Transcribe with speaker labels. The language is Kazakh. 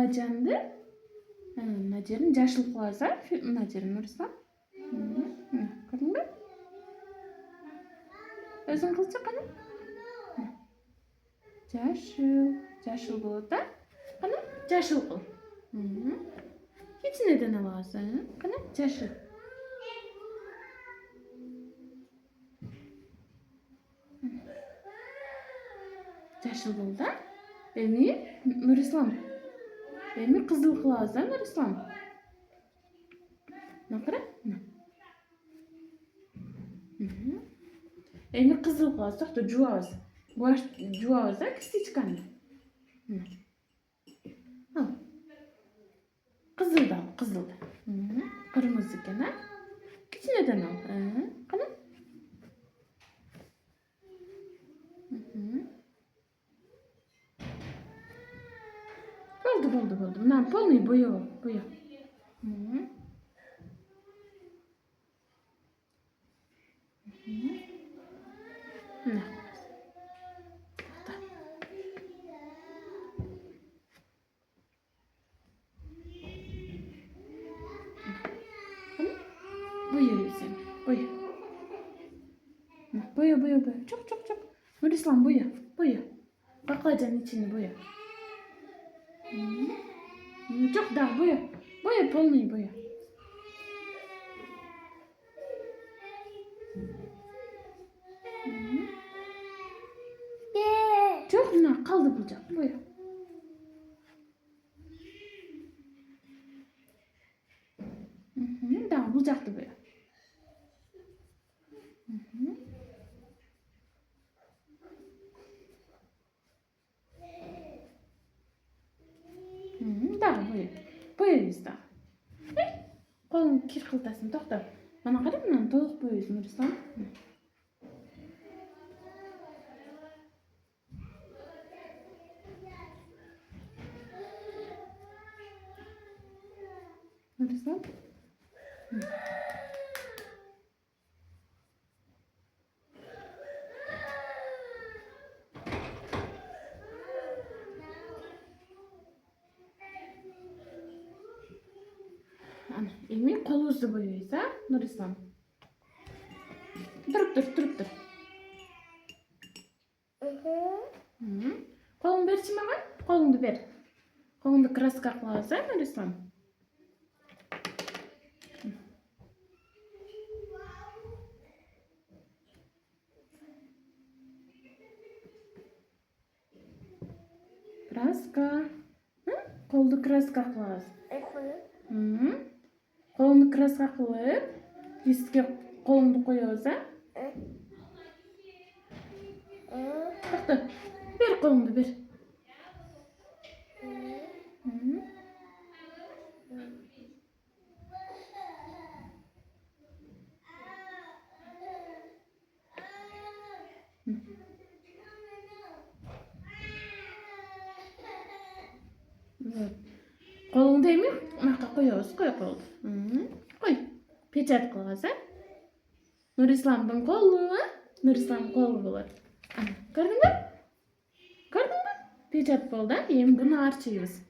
Speaker 1: баклажанды мына жерин жашыл кылабыз, мына жерин Нурислам. Көрдүңбү? Өзүң кылчы кана. Жашыл болот да? Кана, жашыл кыл. Кичинеден аласың. Кана, жашыл. Жашыл болду да? Эми Нурислам. Эми кызыл кылабыз да, Нурислам? Мына кара. Эми кызыл кылабыз, токто, жуабыз. Жуабыз да, кистичканы. Ал. Кызыл да, кызыл да. Кырмызы экен, а? Кичинеден ал. Кана? Болду. Мына полный боё. Боё өзүң. Боё. Чок. Нурислам, боё. Баклажанын ичине боё. Жок, да, боё. Боё, полный боё. Жок, мына калды бул жак. Боё. Дагы бул жакты боё. Дагы боё. Боёбуз дагы. Колуң кир кылтасың, токто. Мана кара, мынаны толук боёбуз, Нурислам. Нурислам. Ана, эми колубузду боёбуз, а, Нурислам? Туруп тур. Колуңду берчи мага? Колуңду бер. Колуңду краска кылабыз, а, Нурислам? Краска. Колду краска кылабыз. Колуңду краска кылып, листке колуңду коебуз, а? Токто. Бер колуңду, бер. Колуңду эми мынакка коебуз, кой колду. Кой. Печать кылабыз, а? Нурисламдын колу, а? Нурислам колу болот. Көрдүңбү? Печать болду, а? Эми буну арчыйбыз.